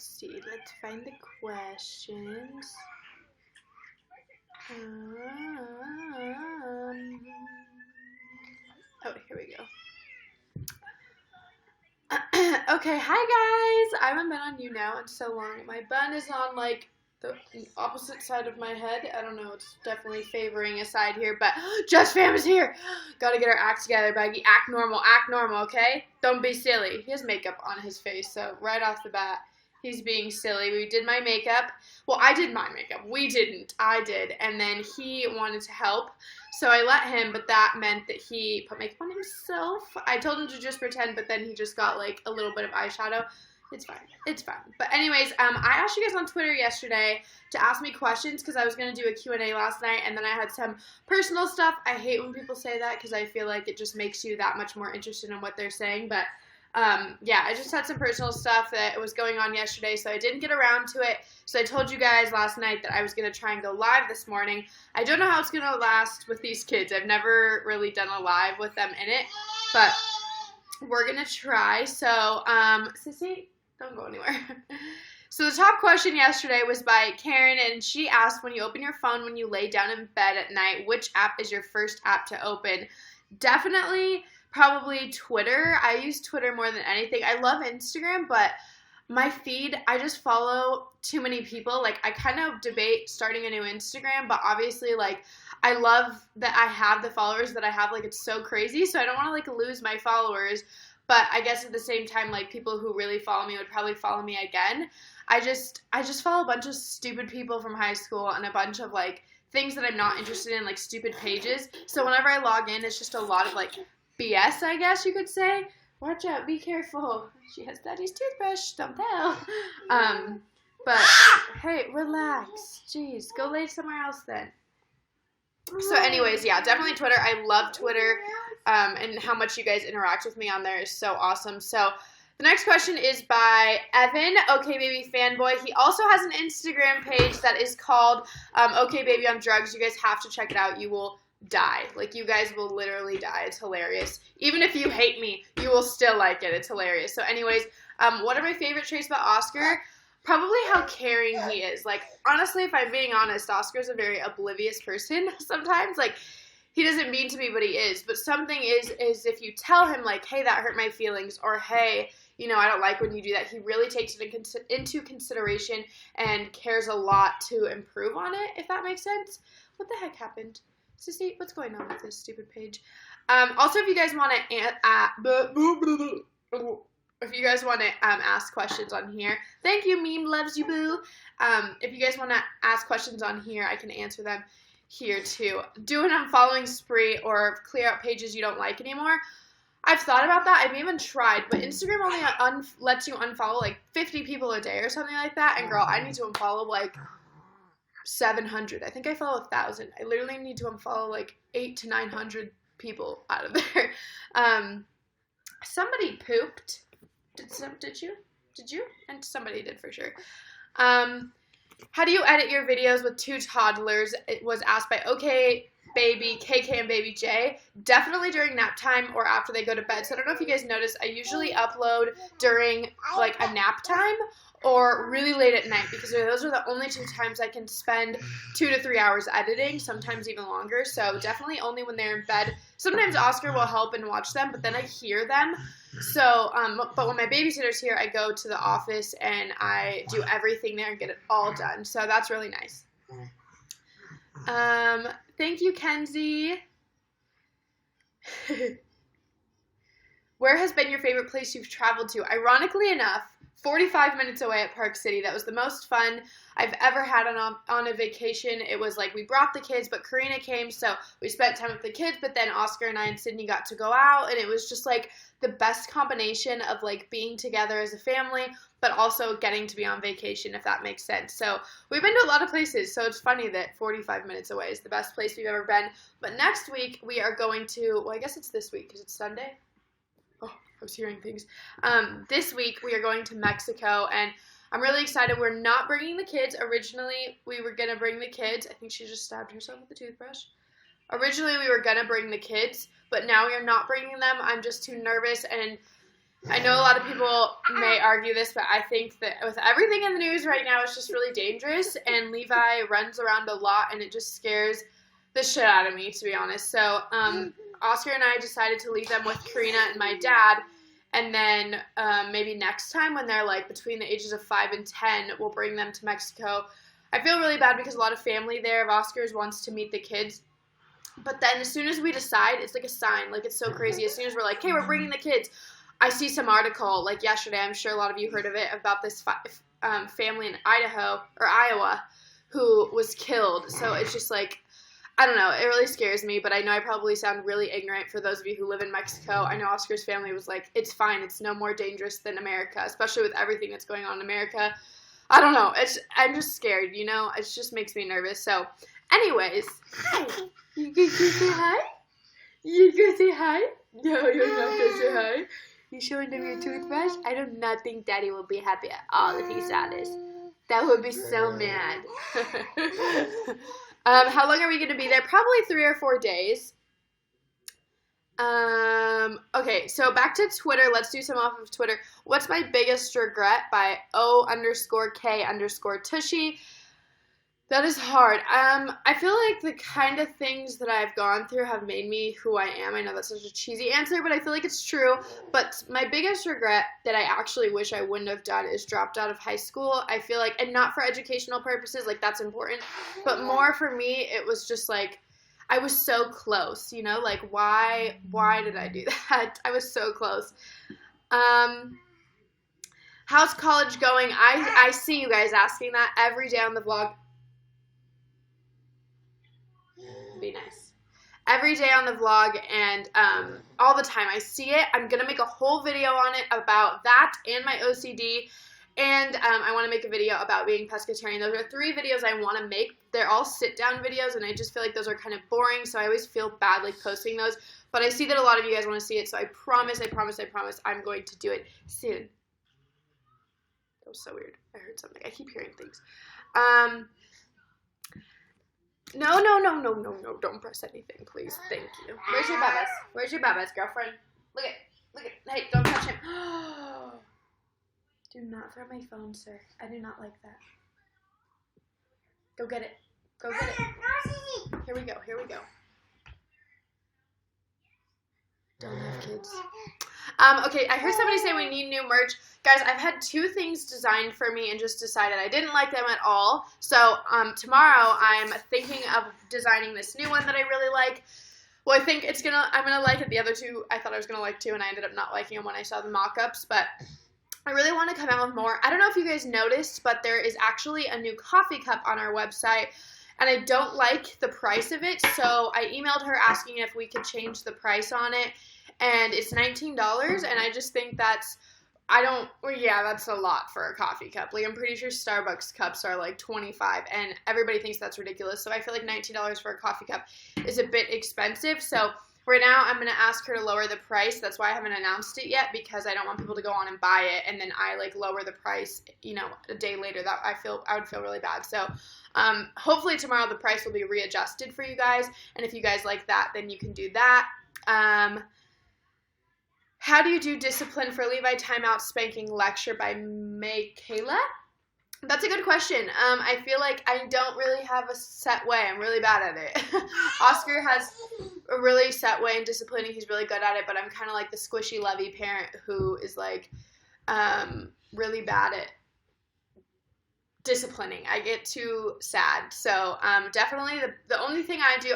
let's see. Let's find the questions. Oh, here we go. Okay, hi guys! I haven't been on YouNow in so long. My bun is on like the opposite side of my head. I don't know, it's definitely favoring a side here, but Just Fam is here! Gotta get our act together, Baggy. Act normal, okay? Don't be silly. He has makeup on his face, so right off the bat, he's being silly. We did my makeup. Well, I did my makeup. We didn't. I did. And then he wanted to help, so I let him, but that meant that he put makeup on himself. I told him to just pretend, but then he just got like a little bit of eyeshadow. It's fine. It's fine. But anyways, I asked you guys on Twitter yesterday to ask me questions because I was going to do a Q&A last night, and then I had some personal stuff. I hate when people say that because I feel like it just makes you that much more interested in what they're saying. But yeah, I just had some personal stuff that was going on yesterday, so I didn't get around to it. So I told you guys last night that I was going to try and go live this morning. I don't know how it's going to last with these kids. I've never really done a live with them in it, but we're going to try. So, Sissy, don't go anywhere. So the top question yesterday was by Karen, and she asked, when you open your phone when you lay down in bed at night, which app is your first app to open? Definitely probably Twitter. I use Twitter more than anything. I love Instagram, but my feed, I just follow too many people. Like, I kind of debate starting a new Instagram, but obviously, like, I love that I have the followers that I have. Like, it's so crazy, so I don't want to, like, lose my followers. But I guess at the same time, like, people who really follow me would probably follow me again. I just follow a bunch of stupid people from high school and a bunch of, like, things that I'm not interested in, like, stupid pages. So whenever I log in, it's just a lot of, like, BS, I guess you could say. Watch out, be careful. She has daddy's toothbrush, don't tell. But, hey, relax. Jeez, go lay somewhere else then. So anyways, yeah, definitely Twitter. I love Twitter, and how much you guys interact with me on there is so awesome. So the next question is by Evan, Okay Baby Fanboy. He also has an Instagram page that is called Okay Baby on Drugs. You guys have to check it out. You will die. Like, you guys will literally die. It's hilarious. Even if you hate me, you will still like it. It's hilarious. So anyways, what are my favorite traits about Oscar? Probably how caring he is. Like, honestly, if I'm being honest, Oscar's a very oblivious person sometimes. Like, he doesn't mean to be, but he is. But something is if you tell him, like, hey, that hurt my feelings, or hey, you know, I don't like when you do that, he really takes it into consideration and cares a lot to improve on it, if that makes sense. What the heck happened? Sissy, what's going on with this stupid page? Also, if you guys want to ask questions on here, thank you, Meme loves you, boo. If you guys want to ask questions on here, I can answer them here too. Do an unfollowing spree or clear out pages you don't like anymore. I've thought about that. I've even tried, but Instagram only lets you unfollow like 50 people a day or something like that. And girl, I need to unfollow like 700. I think I follow 1,000. I literally need to unfollow like 800 to 900 people out of there. Somebody pooped. Did you? And somebody did for sure. How do you edit your videos with 2 toddlers? It was asked by Okay Baby, KK, and Baby J. Definitely during nap time or after they go to bed. So I don't know if you guys noticed, I usually upload during like a nap time or really late at night, because those are the only 2 times I can spend 2 to 3 hours editing, sometimes even longer. So definitely only when they're in bed. Sometimes Oscar will help and watch them, but then I hear them. So, but when my babysitter's here, I go to the office and I do everything there and get it all done. So that's really nice. Thank you, Kenzie. Where has been your favorite place you've traveled to? Ironically enough, 45 minutes away at Park City. That was the most fun I've ever had on a vacation. It was like we brought the kids, but Karina came, so we spent time with the kids, but then Oscar and I and Sydney got to go out, and it was just like the best combination of like being together as a family, but also getting to be on vacation, if that makes sense. So we've been to a lot of places, so it's funny that 45 minutes away is the best place we've ever been. But next week we are going to, well, I guess it's this week because it's Sunday. Oh, I was hearing things. This week we are going to Mexico, and I'm really excited. We're not bringing the kids. Originally, we were going to bring the kids. I think she just stabbed herself with a toothbrush. Originally, we were going to bring the kids, but now we are not bringing them. I'm just too nervous, and I know a lot of people may argue this, but I think that with everything in the news right now, it's just really dangerous, and Levi runs around a lot, and it just scares the shit out of me, to be honest. So Oscar and I decided to leave them with Karina and my dad, and then maybe next time when they're like between the ages of 5 and 10, we'll bring them to Mexico. I feel really bad because a lot of family there of Oscar's wants to meet the kids. But then as soon as we decide, it's like a sign. Like, it's so crazy. As soon as we're like, hey, we're bringing the kids, I see some article, like yesterday, I'm sure a lot of you heard of it, about this family in Idaho, or Iowa, who was killed. So it's just like, I don't know, it really scares me, but I know I probably sound really ignorant for those of you who live in Mexico. I know Oscar's family was like, it's fine, it's no more dangerous than America, especially with everything that's going on in America. I don't know, I'm just scared, you know, it just makes me nervous. So, anyways, hi. You gonna say hi? You gonna say hi? No, you're not gonna say hi. You showing them your toothbrush? I do not think Daddy will be happy at all if he saw this. That would be so mad. How long are we going to be there? Probably 3 or 4 days. Okay, so back to Twitter. Let's do some off of Twitter. What's my biggest regret by O_K_Tushy? That is hard. I feel like the kind of things that I've gone through have made me who I am. I know that's such a cheesy answer, but I feel like it's true. But my biggest regret that I actually wish I wouldn't have done is dropped out of high school. I feel like, and not for educational purposes, like that's important, but more for me, it was just like, I was so close, you know, like why did I do that? I was so close. How's college going? I see you guys asking that every day on the vlog. Be nice. Every day on the vlog, and all the time I see it. I'm gonna make a whole video on it about that and my OCD, and I want to make a video about being pescatarian. Those are 3 videos I want to make. They're all sit-down videos, and I just feel like those are kind of boring, so I always feel bad like posting those, but I see that a lot of you guys want to see it, so I promise I'm going to do it soon. That was so weird. I heard something. I keep hearing things. No, don't press anything, please. Thank you. Where's your babas? Where's your babas, girlfriend? Look at, hey, don't touch him. Do not throw my phone, sir. I do not like that. Go get it. Go get it. Here we go. Don't have kids. Okay, I heard somebody say we need new merch. Guys, I've had 2 things designed for me and just decided I didn't like them at all. So, tomorrow I'm thinking of designing this new one that I really like. Well, I think I'm gonna like it. The other 2 I thought I was gonna like too, and I ended up not liking them when I saw the mock-ups, but I really want to come out with more. I don't know if you guys noticed, but there is actually a new coffee cup on our website, and I don't like the price of it, so I emailed her asking if we could change the price on it, and it's $19, and I just think that's a lot for a coffee cup. Like, I'm pretty sure Starbucks cups are like $25, and everybody thinks that's ridiculous, so I feel like $19 for a coffee cup is a bit expensive, so right now I'm going to ask her to lower the price. That's why I haven't announced it yet, because I don't want people to go on and buy it, and then I, like, lower the price, you know, a day later. That I would feel really bad, so hopefully tomorrow the price will be readjusted for you guys, and if you guys like that, then you can do that. How do you do discipline for Levi timeout spanking lecture by Michaela? That's a good question. I feel like I don't really have a set way. I'm really bad at it. Oscar has a really set way in disciplining. He's really good at it, but I'm kind of like the squishy, lovey parent who is like really bad at disciplining. I get too sad. So definitely the only thing I do,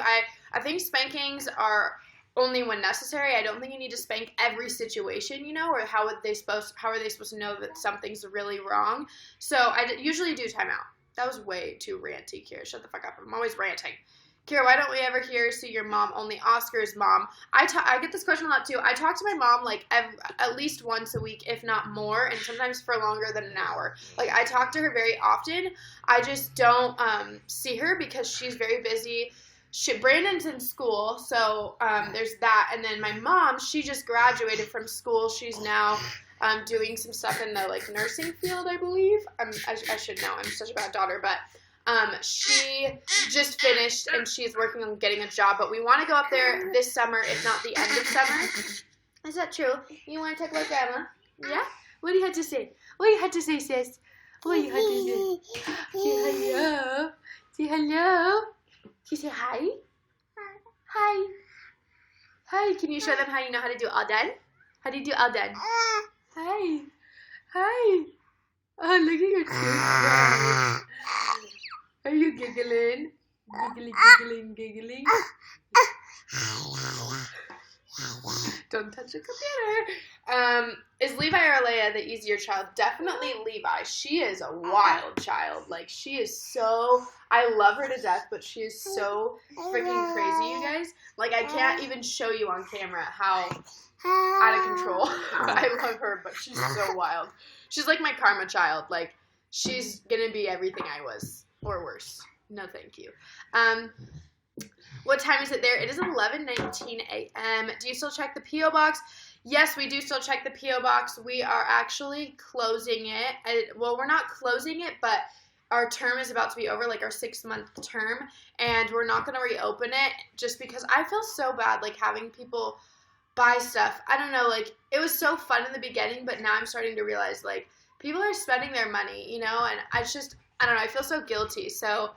I think spankings are only when necessary. I don't think you need to spank every situation, you know, or how are they supposed to know that something's really wrong? So I usually do timeout. That was way too ranty, Kira. Shut the fuck up. I'm always ranting. Kira, why don't we ever see your mom? Only Oscar's mom. I get this question a lot too. I talk to my mom like at least once a week, if not more, and sometimes for longer than an hour. Like, I talk to her very often. I just don't see her because she's very busy. Brandon's in school, so there's that. And then my mom, she just graduated from school. She's now doing some stuff in the, like, nursing field, I believe. I should know. I'm such a bad daughter, but she just finished, and she's working on getting a job. But we want to go up there this summer, if not the end of summer. Is that true? You want to talk about Grandma? Yeah? What do you have to say? What do you have to say, sis? What do you have to say? Say hello. Say hello. Can you say hi? Hi. Hi. Can you show them how you know how to do all done? How do you do all done? Hi. Hi. Oh, look at your teeth. Are you giggling? Giggling. Don't touch the computer. Is Levi or Alea the easier child? Definitely Levi. She is a wild child. Like, she is so... I love her to death, but she is so freaking crazy, you guys. Like, I can't even show you on camera how out of control I love her, but she's so wild. She's like my karma child. Like, she's gonna be everything I was, or worse. No, thank you. What time is it there? It is 11:19 a.m. Do you still check the P.O. box? Yes, we do still check the P.O. box. We are actually closing it. Well, we're not closing it, but our term is about to be over, like our 6-month term, and we're not going to reopen it just because I feel so bad, like, having people buy stuff. I don't know, like, it was so fun in the beginning, but now I'm starting to realize, like, people are spending their money, you know, and I don't know, I feel so guilty. So,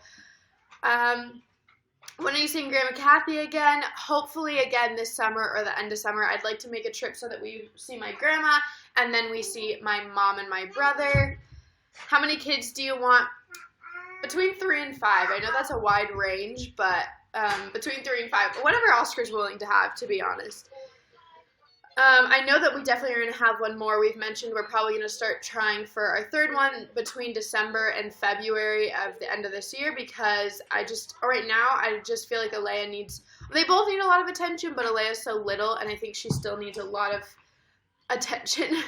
when are you seeing Grandma Kathy again? Hopefully again this summer or the end of summer. I'd like to make a trip so that we see my grandma and then we see my mom and my brother. How many kids do you want? Between 3 and 5. I know that's a wide range, but between 3 and 5. Whatever Oscar's willing to have, to be honest. I know that we definitely are going to have one more. We've mentioned we're probably going to start trying for our 3rd one between December and February of the end of this year because right now, I just feel like Alea they both need a lot of attention, but Alea's so little, and I think she still needs a lot of attention.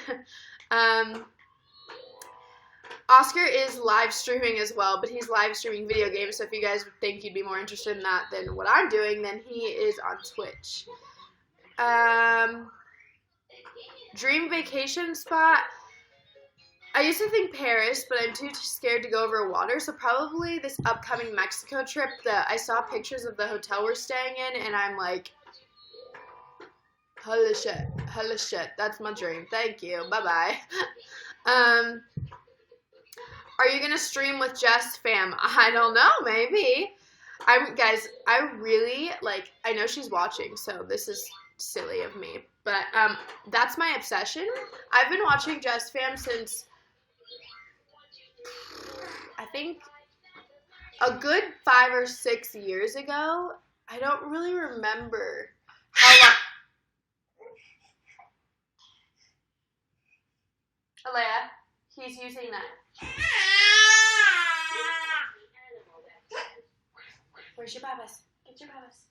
Oscar is live streaming as well, but he's live streaming video games, so if you guys think you'd be more interested in that than what I'm doing, then he is on Twitch. Dream vacation spot. I used to think Paris, but I'm too scared to go over water, so probably this upcoming Mexico trip. I saw pictures of the hotel we're staying in, and I'm like, holy shit, that's my dream. Thank you, bye-bye. Are you gonna stream with Jess fam? I don't know, maybe. Guys, I really, like, I know she's watching, so this is silly of me, but that's my obsession. I've been watching Jess fam since I think a good 5 or 6 years ago. I don't really remember how long. Alea, he's using that. Where's your babas? Get your babas.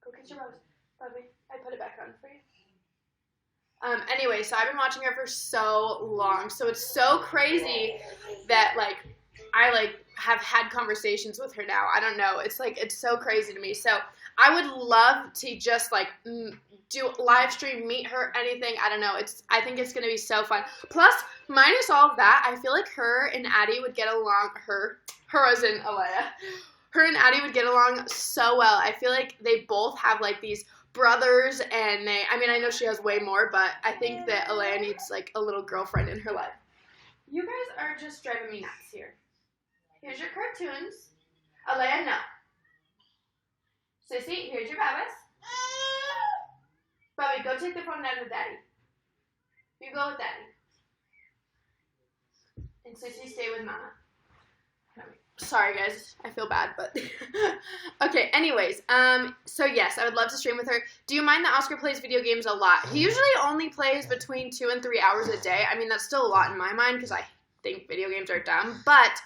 Go get your babas. Bobby, I put it back on for you. Anyway, so I've been watching her for so long. So it's so crazy that, like, I, like, have had conversations with her now. I don't know. It's, like, it's so crazy to me. So I would love to just, like, do live stream, meet her, anything. I don't know. I think it's going to be so fun. Plus, minus all of that, I feel like her and Addie would get along, her as in Alea. Her and Addie would get along so well. I feel like they both have, like, these brothers, and I know she has way more, but I think that Alea needs, like, a little girlfriend in her life. You guys are just driving me nuts here. Here's your cartoons. Alea, no. Sissy, here's your babas. Bobby, go take the phone down with Daddy. You go with Daddy. And Sissy, stay with Mama. Sorry, guys. I feel bad, but... Okay, anyways. So, yes, I would love to stream with her. Do you mind that Oscar plays video games a lot? He usually only plays between 2 and 3 hours a day. I mean, that's still a lot in my mind because I think video games are dumb. But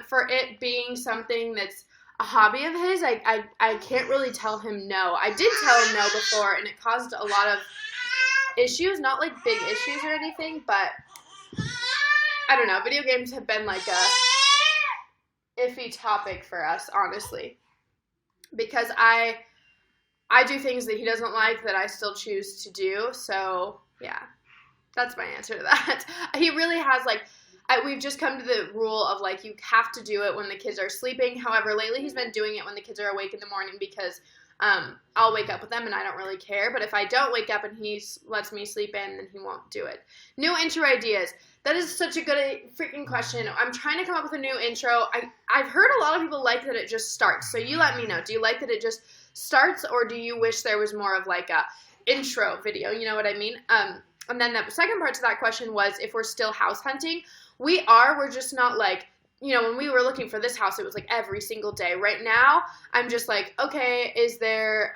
for it being something that's a hobby of his, I can't really tell him no. I did tell him no before, and it caused a lot of issues. Not, like, big issues or anything, but... I don't know. Video games have been, like, a iffy topic for us, honestly, because I do things that he doesn't like that I still choose to do. So yeah, that's my answer to that. He really has, like, we've just come to the rule of, like, you have to do it when the kids are sleeping. However, lately he's been doing it when the kids are awake in the morning because I'll wake up with them and I don't really care. But if I don't wake up and he lets me sleep in, then he won't do it. New intro ideas. That is such a good freaking question. I'm trying to come up with a new intro. I've heard a lot of people like that it just starts. So you let me know. Do you like that it just starts, or do you wish there was more of like a intro video? You know what I mean? And then the second part to that question was if we're still house hunting. We're just not like, you know, when we were looking for this house, it was like every single day. Right now, I'm just like, okay, is there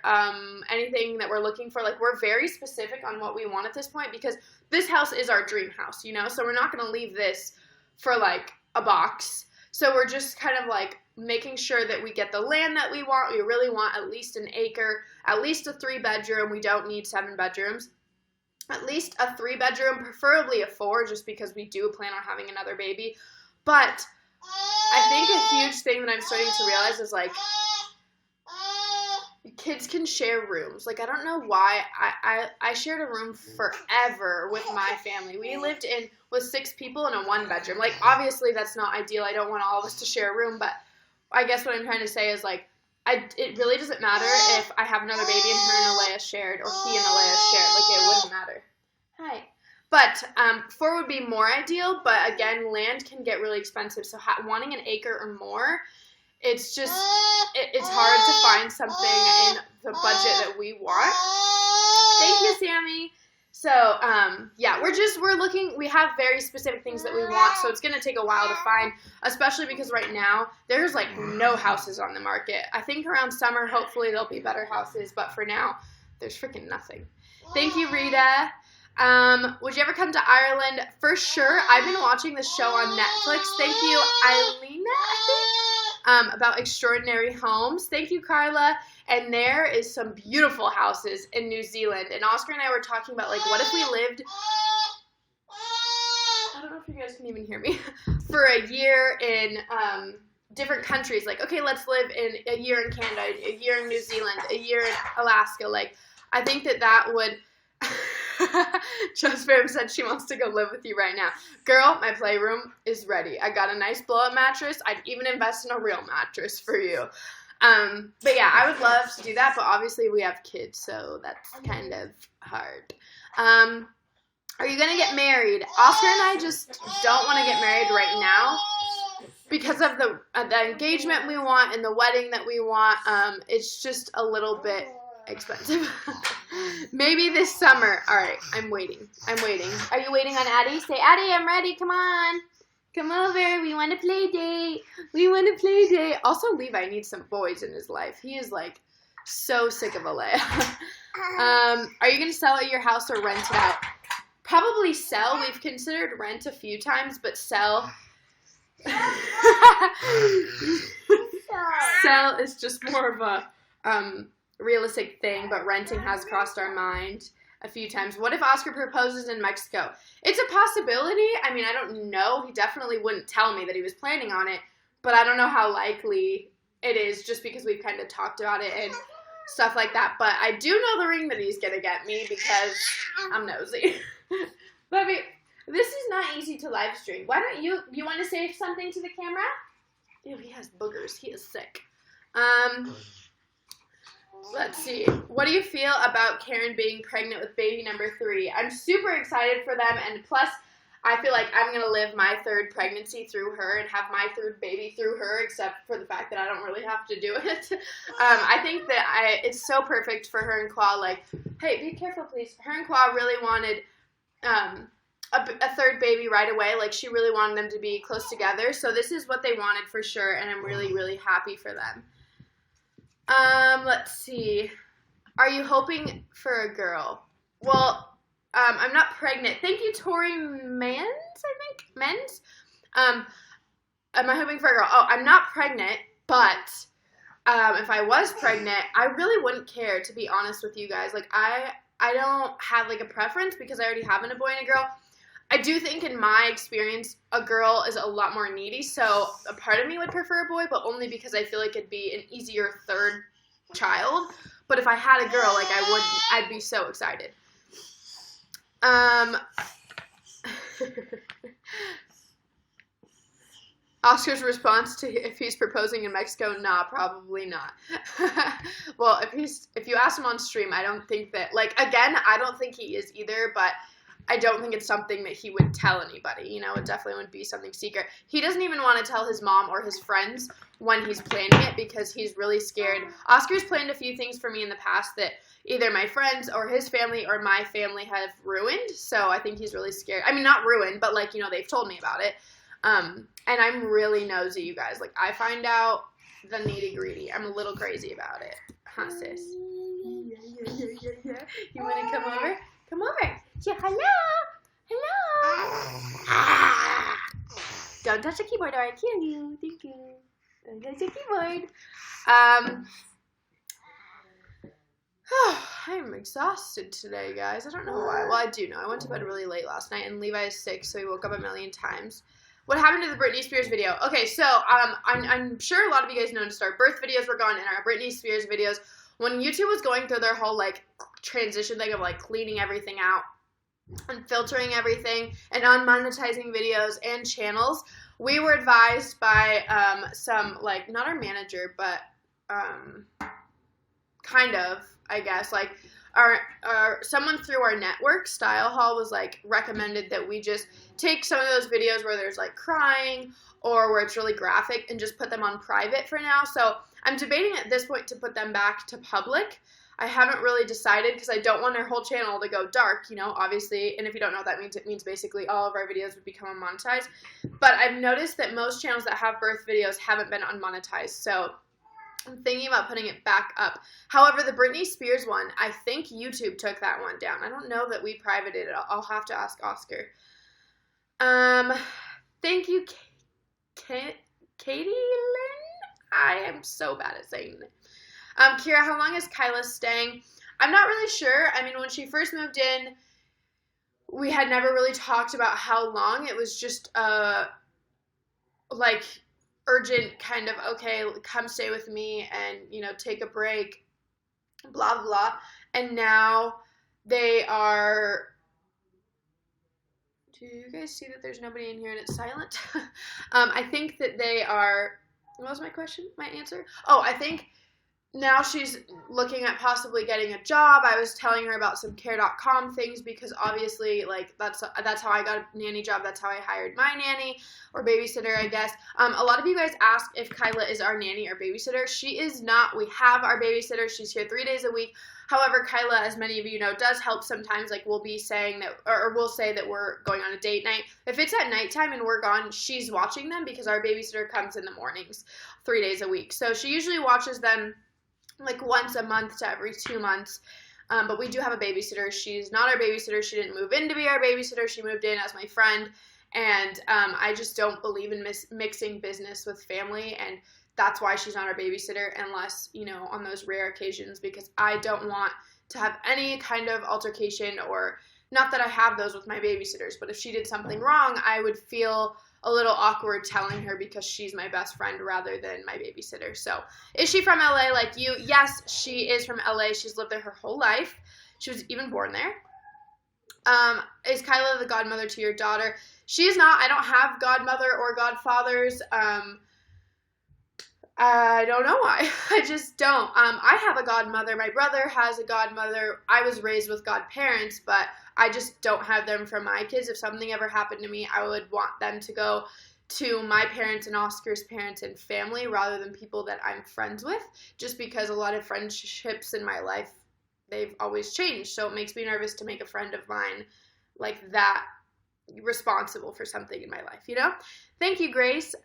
anything that we're looking for? Like, we're very specific on what we want at this point because this house is our dream house, you know? So we're not going to leave this for like a box. So we're just kind of like making sure that we get the land that we want. We really want at least an acre, at least a 3-bedroom. We don't need 7 bedrooms. At least a 3-bedroom, preferably a 4, just because we do plan on having another baby. But I think a huge thing that I'm starting to realize is like kids can share rooms. Like, I don't know why. I shared a room forever with my family. We lived with 6 people in a 1-bedroom. Like, obviously that's not ideal. I don't want all of us to share a room, but I guess what I'm trying to say is like it really doesn't matter if I have another baby and her and Alea shared or he and Alea shared. Like, it wouldn't matter. Hi. But 4 would be more ideal, but again, land can get really expensive. So wanting an acre or more, it's just, it's hard to find something in the budget that we want. Thank you, Sammy. So, yeah, we're looking, we have very specific things that we want, so it's going to take a while to find, especially because right now, there's like no houses on the market. I think around summer, hopefully there'll be better houses, but for now, there's freaking nothing. Thank you, Rita. Would you ever come to Ireland? For sure. I've been watching this show on Netflix. Thank you, Eileen, I think, about extraordinary homes. Thank you, Carla. And there is some beautiful houses in New Zealand. And Oscar and I were talking about, like, what if we lived, I don't know if you guys can even hear me, for a year in different countries. Like, okay, let's live in a year in Canada, a year in New Zealand, a year in Alaska. Like, I think that would... Just Fam said she wants to go live with you right now. Girl, my playroom is ready. I got a nice blow-up mattress. I'd even invest in a real mattress for you. But yeah, I would love to do that, but obviously we have kids, so that's kind of hard. Are you going to get married? Oscar and I just don't want to get married right now because of the engagement we want and the wedding that we want. It's just a little bit expensive. Maybe this summer. All right, I'm waiting. Are you waiting on Addie? Say, Addie, I'm ready. Come on. Come over. We want to play date. Also, Levi needs some boys in his life. He is, like, so sick of Alea. Are you going to sell at your house or rent it out? Probably sell. We've considered rent a few times, but sell. Sell is just more of a realistic thing, but renting has crossed our mind a few times. What if Oscar proposes in Mexico? It's a possibility. I mean, I don't know. He definitely wouldn't tell me that he was planning on it, but I don't know how likely it is just because we've kind of talked about it and stuff like that. But I do know the ring that he's going to get me because I'm nosy. Baby, this is not easy to live stream. Why don't you want to say something to the camera? Ew, he has boogers. He is sick. Let's see. What do you feel about Karen being pregnant with baby number 3? I'm super excited for them, and plus, I feel like I'm going to live my 3rd pregnancy through her and have my 3rd baby through her, except for the fact that I don't really have to do it. I think that it's so perfect for her and Qua, like, hey, be careful, please. Her and Qua really wanted a 3rd baby right away. Like, she really wanted them to be close together, so this is what they wanted for sure, and I'm really, really happy for them. Let's see. Are you hoping for a girl? Well, I'm not pregnant. Thank you, Tori Mans, I think. Men's? Am I hoping for a girl? Oh, I'm not pregnant, but, if I was pregnant, I really wouldn't care, to be honest with you guys. Like, I don't have, like, a preference because I already have a boy and a girl. I do think in my experience, a girl is a lot more needy, so a part of me would prefer a boy, but only because I feel like it'd be an easier 3rd child. But if I had a girl, like, I'd be so excited. Oscar's response to if he's proposing in Mexico, nah, probably not. Well, if you ask him on stream, I don't think that, like, again, I don't think he is either, but I don't think it's something that he would tell anybody. You know, it definitely wouldn't be something secret. He doesn't even want to tell his mom or his friends when he's planning it because he's really scared. Oscar's planned a few things for me in the past that either my friends or his family or my family have ruined, so I think he's really scared. I mean, not ruined, but, like, you know, they've told me about it. And I'm really nosy, you guys. Like, I find out the nitty-gritty. I'm a little crazy about it. Huh, sis? Yeah. You want to come over? Come over. Yeah, hello. Hello. Don't touch the keyboard or I kill you. Thank you. Don't touch the keyboard. I'm exhausted today, guys. I don't know why. Well, I do know. I went to bed really late last night, and Levi is sick, so he woke up a million times. What happened to the Britney Spears video? Okay, so I'm sure a lot of you guys noticed our birth videos were gone and our Britney Spears videos. When YouTube was going through their whole, like, transition thing of, like, cleaning everything out and filtering everything and unmonetizing videos and channels, we were advised by some, like, not our manager, but kind of, I guess, like, our someone through our network, Style Hall, was like recommended that we just take some of those videos where there's like crying or where it's really graphic and just put them on private for now. So I'm debating at this point to put them back to public. I haven't really decided because I don't want our whole channel to go dark, you know, obviously. And if you don't know what that means, it means basically all of our videos would become unmonetized. But I've noticed that most channels that have birth videos haven't been unmonetized. So I'm thinking about putting it back up. However, the Britney Spears one, I think YouTube took that one down. I don't know that we privated it. I'll have to ask Oscar. Thank you, Katie Lynn. I am so bad at saying it. Kira, how long is Kyla staying? I'm not really sure. I mean, when she first moved in, we had never really talked about how long. It was just, like, urgent kind of, okay, come stay with me and, you know, take a break, blah, blah. And now they are, do you guys see that there's nobody in here and it's silent? I think that they are, what was my question, my answer? Oh, I think now she's looking at possibly getting a job. I was telling her about some care.com things because obviously, like, that's how I got a nanny job. That's how I hired my nanny or babysitter, I guess. A lot of you guys asked if Kyla is our nanny or babysitter. She is not. We have our babysitter. She's here 3 days a week. However, Kyla, as many of you know, does help sometimes. Like, we'll be saying that, or we'll say that we're going on a date night. If it's at nighttime and we're gone, she's watching them because our babysitter comes in the mornings 3 days a week. So she usually watches them like once a month to every 2 months. But we do have a babysitter. She's not our babysitter. She didn't move in to be our babysitter. She moved in as my friend. And I just don't believe in mixing business with family. And that's why she's not our babysitter unless, you know, on those rare occasions, because I don't want to have any kind of altercation, or not that I have those with my babysitters, but if she did something wrong, I would feel a little awkward telling her because she's my best friend rather than my babysitter. So, is she from LA like you? Yes, she is from LA. She's lived there her whole life. She was even born there. Is Kyla the godmother to your daughter? She is not. I don't have godmother or godfathers. I don't know why. I just don't. I have a godmother. My brother has a godmother. I was raised with godparents, but I just don't have them for my kids. If something ever happened to me, I would want them to go to my parents and Oscar's parents and family rather than people that I'm friends with, just because a lot of friendships in my life, they've always changed. So it makes me nervous to make a friend of mine like that responsible for something in my life, you know? Thank you, Grace.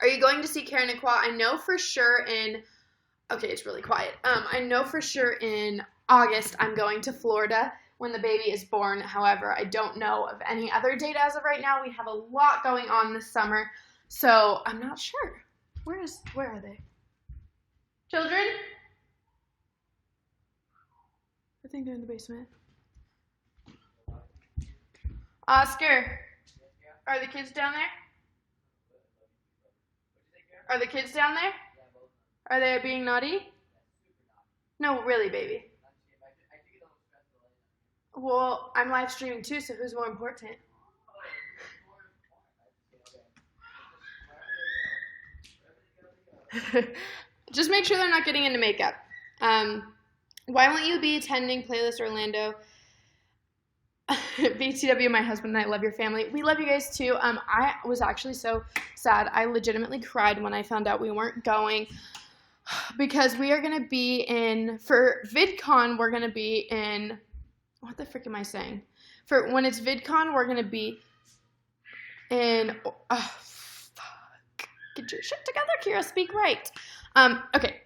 Are you going to see Karen and Qua? I know for sure in, okay, it's really quiet. I know for sure in August I'm going to Florida when the baby is born. However, I don't know of any other date as of right now. We have a lot going on this summer, so I'm not sure. Where are they? Children? I think they're in the basement. Oscar, are the kids down there? Are the kids down there? Are they being naughty? No, really, baby. Well, I'm live streaming too, so who's more important? Just make sure they're not getting into makeup. Why won't you be attending Playlist Orlando? BTW, my husband and I love your family. We love you guys too. I was actually so sad. I legitimately cried when I found out we weren't going because we are going to be for VidCon, we're going to be in, what the frick am I saying? For when it's VidCon, we're going to be in, fuck. Get your shit together, Kira. Speak right. Okay.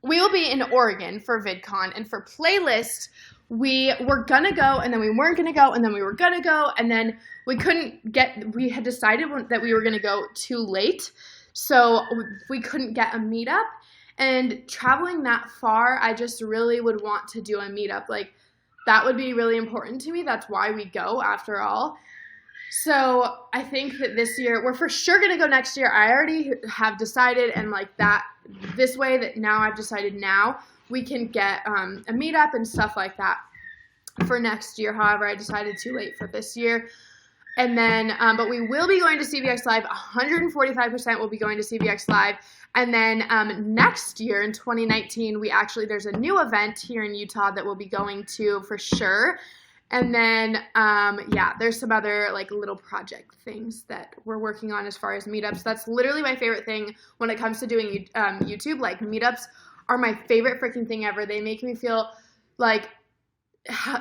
We will be in Oregon for VidCon, and for Playlist, we were going to go, and then we weren't going to go, and then we were going to go, and then we had decided that we were going to go too late, so we couldn't get a meetup, and traveling that far, I just really would want to do a meetup. Like, that would be really important to me. That's why we go, after all. So I think that this year, we're for sure going to go next year. I already have decided, and like that, this way that now I've decided now, we can get a meetup and stuff like that for next year. However, I decided too late for this year. And then, but we will be going to CVX Live. 145% will be going to CVX Live. And then next year in 2019, there's a new event here in Utah that we'll be going to for sure. And then, yeah, there's some other like little project things that we're working on as far as meetups. That's literally my favorite thing when it comes to doing YouTube. Like, meetups are my favorite freaking thing ever. They make me feel like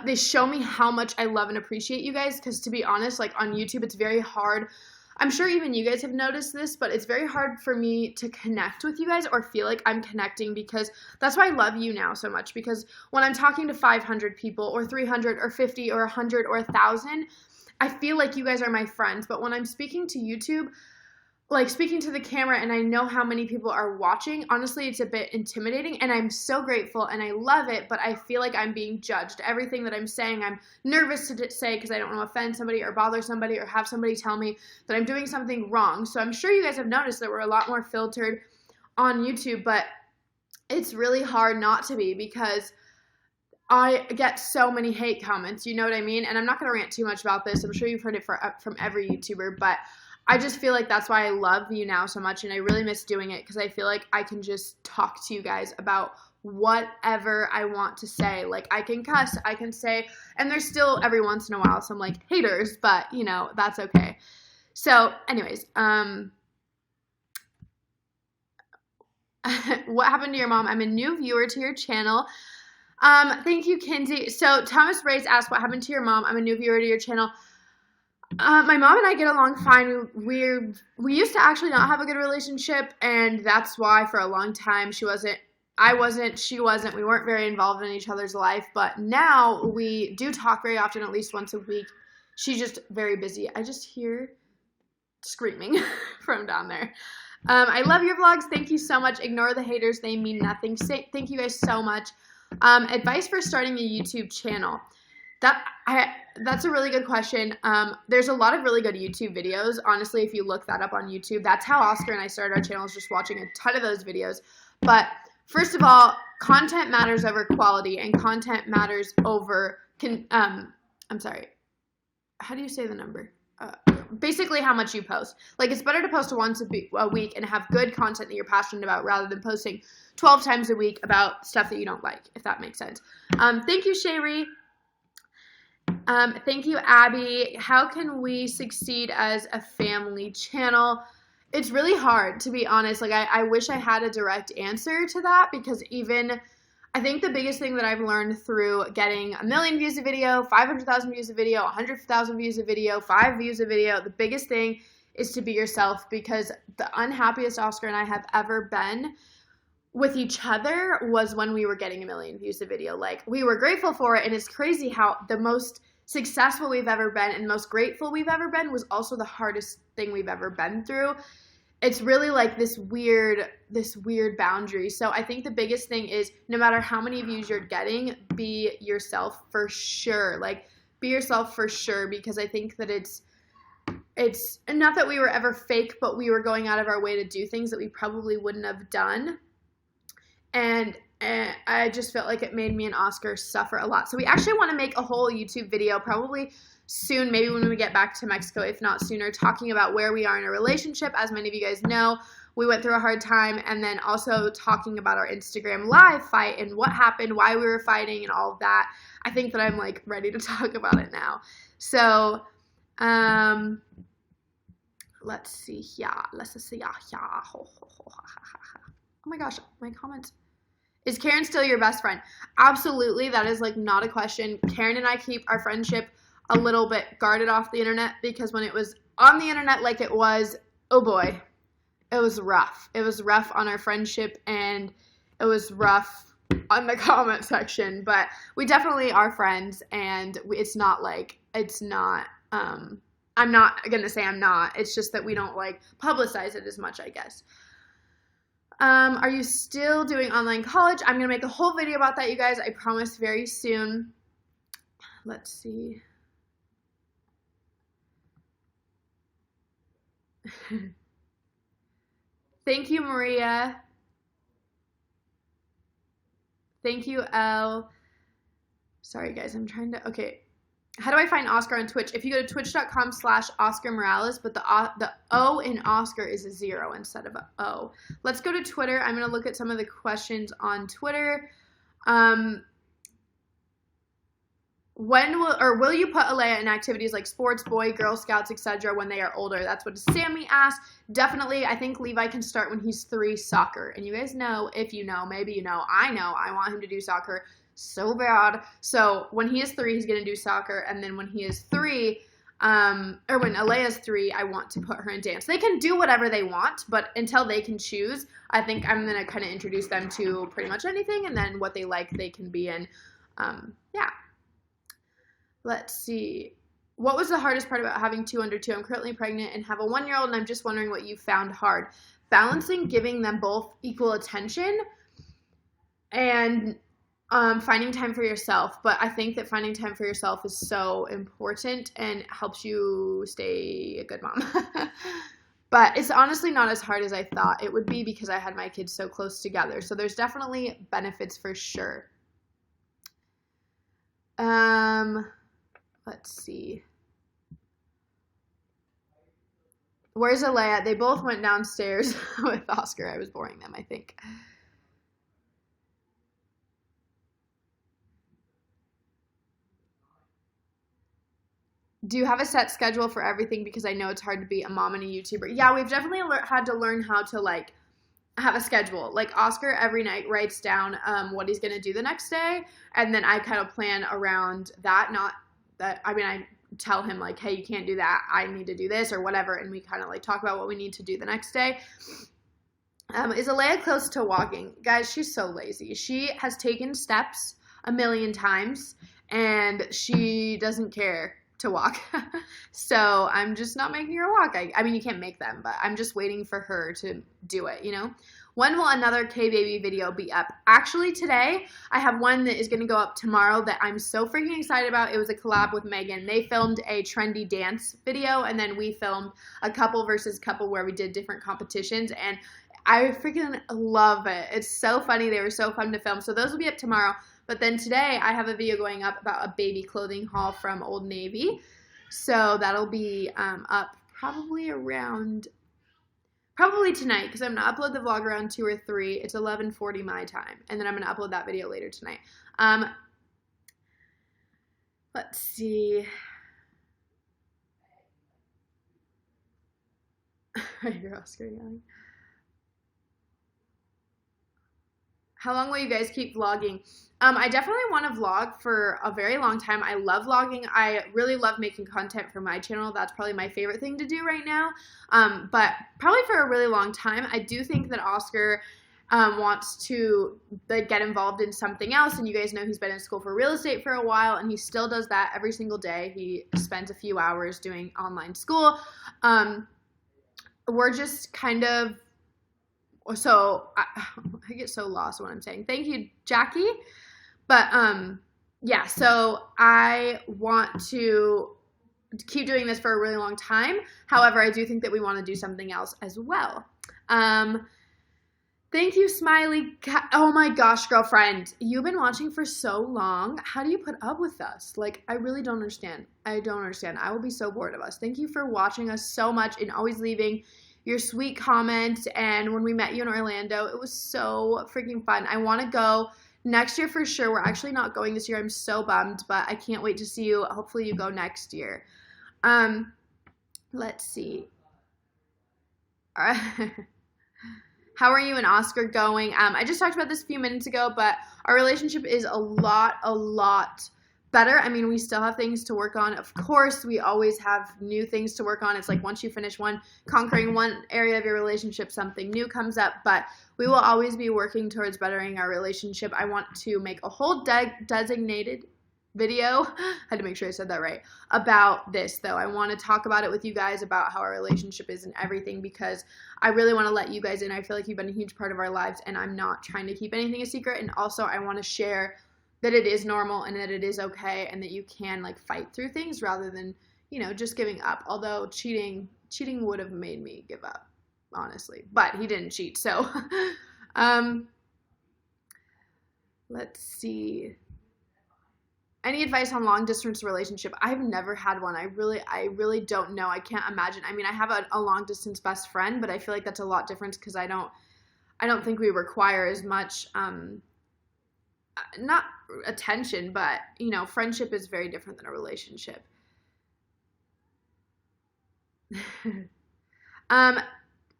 they show me how much I love and appreciate you guys. Because to be honest, like on YouTube, it's very hard. I'm sure even you guys have noticed this, but it's very hard for me to connect with you guys or feel like I'm connecting, because that's why I love YouNow so much. Because when I'm talking to 500 people or 300 or 50 or 100 or 1,000, I feel like you guys are my friends. But when I'm speaking to YouTube, like speaking to the camera, and I know how many people are watching, honestly, it's a bit intimidating, and I'm so grateful and I love it, but I feel like I'm being judged. Everything that I'm saying, I'm nervous to say because I don't want to offend somebody or bother somebody or have somebody tell me that I'm doing something wrong. So I'm sure you guys have noticed that we're a lot more filtered on YouTube, but it's really hard not to be, because I get so many hate comments, you know what I mean? And I'm not going to rant too much about this. I'm sure you've heard it from every YouTuber, but I just feel like that's why I love YouNow so much, and I really miss doing it, because I feel like I can just talk to you guys about whatever I want to say. Like, I can cuss, I can say, and there's still every once in a while some like haters, but you know, that's okay. So anyways, what happened to your mom? I'm a new viewer to your channel. Thank you, Kinsey. So Thomas Reyes asked, what happened to your mom? I'm a new viewer to your channel. My mom and I get along fine. We used to actually not have a good relationship, and that's why for a long time she wasn't, we weren't very involved in each other's life, but now we do talk very often, at least once a week. She's just very busy. I just hear screaming from down there. I love your vlogs. Thank you so much. Ignore the haters. They mean nothing. Thank you guys so much. Advice for starting a YouTube channel. That's a really good question. There's a lot of really good YouTube videos. Honestly, if you look that up on YouTube, that's how Oscar and I started our channels, just watching a ton of those videos. But first of all, content matters over quality, and content matters over, I'm sorry, how do you say the number? Basically how much you post. Like, it's better to post once a week and have good content that you're passionate about, rather than posting 12 times a week about stuff that you don't like, if that makes sense. Thank you, Sherry. Thank you, Abby. How can we succeed as a family channel? It's really hard, to be honest. Like, I wish I had a direct answer to that, because I think the biggest thing that I've learned through getting 1 million views a video, 500,000 views a video, 100,000 views a video, 5 views a video, the biggest thing is to be yourself, because the unhappiest Oscar and I have ever been with each other was when we were getting 1 million views a video. Like, we were grateful for it, and it's crazy how the most successful we've ever been and most grateful we've ever been was also the hardest thing we've ever been through. It's really like this weird boundary. So I think the biggest thing is, no matter how many views you're getting, be yourself for sure. Like, be yourself for sure, because I think that it's not that we were ever fake, but we were going out of our way to do things that we probably wouldn't have done. And I just felt like it made me and Oscar suffer a lot. So we actually want to make a whole YouTube video probably soon, maybe when we get back to Mexico, if not sooner, talking about where we are in a relationship. As many of you guys know, we went through a hard time, and then also talking about our Instagram live fight and what happened, why we were fighting, and all of that. I think that I'm like ready to talk about it now. So, let's see here. Oh my gosh, my comments. Is Karen still your best friend? Absolutely. That is like not a question. Karen and I keep our friendship a little bit guarded off the internet, because when it was on the internet like it was, oh boy, it was rough. It was rough on our friendship, and it was rough on the comment section, but we definitely are friends, and it's not like, it's not, I'm not going to say I'm not. It's just that we don't like publicize it as much, I guess. Are you still doing online college? I'm going to make a whole video about that, you guys. I promise, very soon. Let's see. Thank you, Maria. Thank you, Elle. Sorry, guys. I'm trying to... Okay. How do I find Oscar on Twitch? If you go to twitch.com/Oscar Morales, but the O in Oscar is a 0 instead of a O. Let's go to Twitter. I'm going to look at some of the questions on Twitter. Will you put Alea in activities like sports, boy, Girl Scouts, etc. when they are older? That's what Sammy asked. Definitely, I think Levi can start when he's 3, soccer. And you guys know, if you know, maybe you know, I want him to do soccer so bad. So when he is 3, he's going to do soccer. And then when he is 3, or when Alea's 3, I want to put her in dance. They can do whatever they want, but until they can choose, I think I'm going to kind of introduce them to pretty much anything. And then what they like, they can be in. Yeah. Let's see. What was the hardest part about having 2 under 2? I'm currently pregnant and have a 1-year-old, and I'm just wondering what you found hard. Balancing giving them both equal attention and finding time for yourself. But I think that finding time for yourself is so important and helps you stay a good mom. But it's honestly not as hard as I thought it would be, because I had my kids so close together. So there's definitely benefits for sure. Let's see. Where's Alea? They both went downstairs with Oscar. I was boring them, I think. Do you have a set schedule for everything? Because I know it's hard to be a mom and a YouTuber. Yeah, we've definitely had to learn how to like have a schedule. Like Oscar every night writes down what he's going to do the next day. And then I kind of plan around that. Not that, I mean, I tell him like, hey, you can't do that. I need to do this or whatever. And we kind of like talk about what we need to do the next day. Is Alea close to walking? Guys, she's so lazy. She has taken steps a million times and she doesn't care to walk. So I'm just not making her walk. I mean, you can't make them, but I'm just waiting for her to do it, you know? When will another K-Baby video be up? Actually, today, I have one that is going to go up tomorrow that I'm so freaking excited about. It was a collab with Megan. They filmed a trendy dance video, and then we filmed a couple versus couple where we did different competitions, and I freaking love it. It's so funny. They were so fun to film. So those will be up tomorrow. But then today, I have a video going up about a baby clothing haul from Old Navy. So that'll be up probably tonight, because I'm going to upload the vlog around 2 or 3. It's 11:40 my time. And then I'm going to upload that video later tonight. Let's see. I hear Oscar yelling. How long will you guys keep vlogging? I definitely want to vlog for a very long time. I love vlogging. I really love making content for my channel. That's probably my favorite thing to do right now. But probably for a really long time. I do think that Oscar wants to get involved in something else. And you guys know he's been in school for real estate for a while, and he still does that every single day. He spends a few hours doing online school. We're just kind of... So I get so lost when I'm saying thank you, Jackie. But yeah, so I want to keep doing this for a really long time. However, I do think that we want to do something else as well. Thank you, Smiley. Oh my gosh, girlfriend. You've been watching for so long. How do you put up with us? Like, I really don't understand. I don't understand. I will be so bored of us. Thank you for watching us so much and always leaving your sweet comments, and when we met you in Orlando. It was so freaking fun. I want to go next year for sure. We're actually not going this year. I'm so bummed, but I can't wait to see you. Hopefully you go next year. Let's see. How are you and Oscar going? I just talked about this a few minutes ago, but our relationship is a lot better. I mean, we still have things to work on. Of course, we always have new things to work on. It's like once you finish conquering one area of your relationship, something new comes up, but we will always be working towards bettering our relationship. I want to make a whole designated video, I had to make sure I said that right, about this though. I want to talk about it with you guys about how our relationship is and everything, because I really want to let you guys in. I feel like you've been a huge part of our lives, and I'm not trying to keep anything a secret. And also I want to share that it is normal and that it is okay, and that you can like fight through things rather than, you know, just giving up. Although cheating would have made me give up, honestly, but he didn't cheat. So let's see. Any advice on long distance relationship? I've never had one. I really don't know. I can't imagine. I mean, I have a long distance best friend, but I feel like that's a lot different because I don't think we require as much not attention, but you know, friendship is very different than a relationship.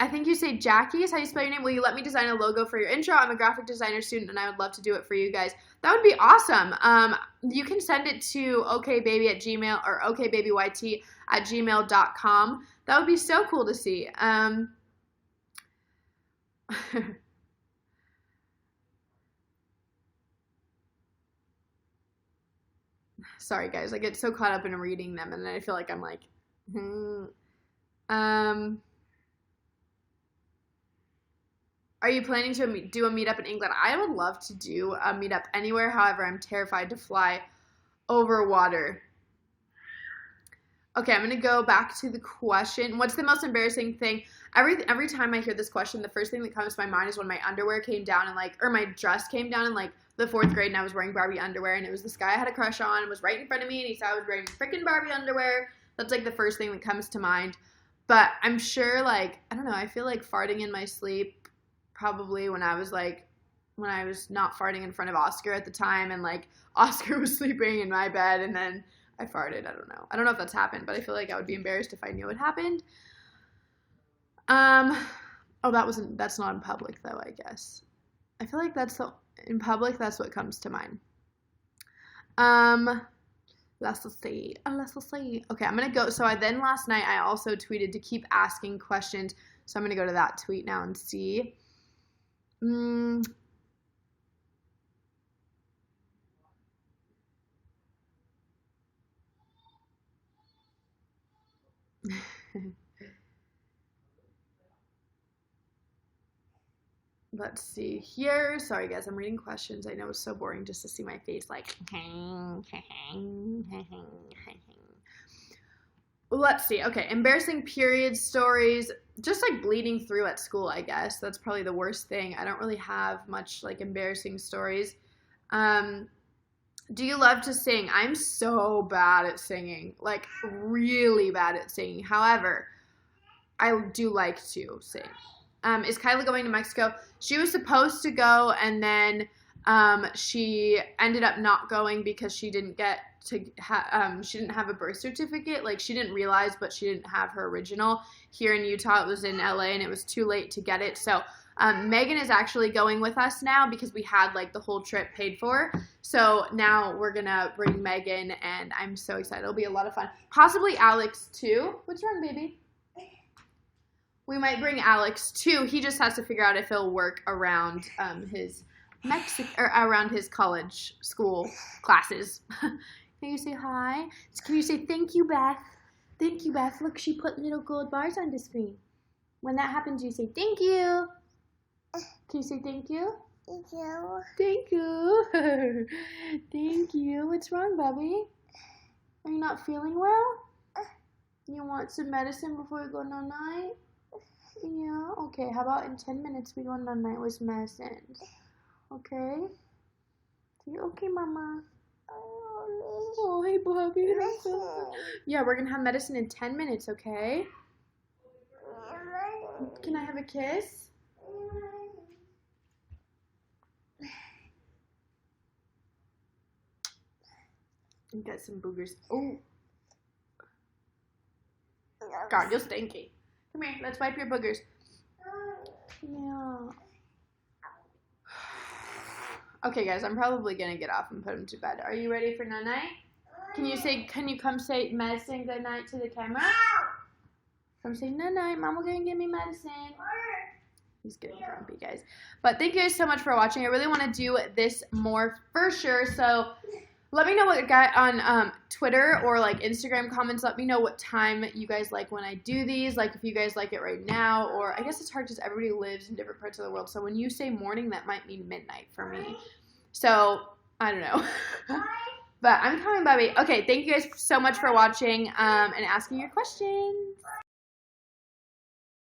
I think you say Jackie is how you spell your name. Will you let me design a logo for your intro? I'm a graphic designer student, and I would love to do it for you guys. That would be awesome. You can send it to okbaby@gmail or okbabyt@gmail.com. That would be so cool to see. Sorry, guys. I get so caught up in reading them, and then I feel like I'm like, Are you planning to do a meetup in England? I would love to do a meetup anywhere. However, I'm terrified to fly over water. Okay, I'm going to go back to the question. What's the most embarrassing thing? Every time I hear this question, the first thing that comes to my mind is when my underwear came down and or my dress came down in the 4th grade, and I was wearing Barbie underwear, and it was this guy I had a crush on and was right in front of me, and he saw I was wearing freaking Barbie underwear. That's like the first thing that comes to mind. But I'm sure I don't know, I feel like farting in my sleep. Probably when I was not farting in front of Oscar at the time, and Oscar was sleeping in my bed and then I farted. I don't know if that's happened, but I feel like I would be embarrassed if I knew it happened. That's not in public though, I guess. I feel like in public, that's what comes to mind. Let's see. Okay, I'm gonna go. So last night I also tweeted to keep asking questions. So I'm gonna go to that tweet now and see. Let's see here. Sorry guys, I'm reading questions. I know it's so boring just to see my face Let's see. Okay, embarrassing period stories. Just bleeding through at school, I guess. That's probably the worst thing. I don't really have much embarrassing stories. Do you love to sing? I'm so bad at singing. Really bad at singing. However, I do like to sing. Is Kyla going to Mexico? She was supposed to go, and then she ended up not going because she didn't get to she didn't have a birth certificate. She didn't realize, but she didn't have her original here in Utah. It was in LA, and it was too late to get it. So Megan is actually going with us now because we had the whole trip paid for. So now we're gonna bring Megan, and I'm so excited. It'll be a lot of fun. Possibly Alex too. What's wrong, baby? We might bring Alex too. He just has to figure out if he'll work around his around his college school classes. Can you say hi? Can you say thank you, Beth? Thank you, Beth. Look, she put little gold bars on the screen. When that happens, you say thank you. Can you say thank you? Thank you. Thank you. Thank you. What's wrong, Bubby? Are you not feeling well? You want some medicine before you go night-night? Yeah, okay. How about in 10 minutes we go night-night with medicine? Okay? Okay, Mama. Oh, hey, Bobby. Yeah, we're going to have medicine in 10 minutes, okay? Can I have a kiss? You got some boogers. Oh. God, you're stinky. Come here, let's wipe your boogers. Yeah. Okay, guys, I'm probably gonna get off and put him to bed. Are you ready for night-night? Can you come say medicine good night to the camera? Come say night-night. Mama gonna give me medicine. He's getting grumpy, guys. But thank you guys so much for watching. I really want to do this more for sure. So let me know what you got on Twitter or like Instagram comments. Let me know what time you guys like when I do these. Like if you guys like it right now, or I guess it's hard because everybody lives in different parts of the world. So when you say morning, that might mean midnight for me. So I don't know. But I'm coming, Bobby. Okay, thank you guys so much for watching and asking your questions.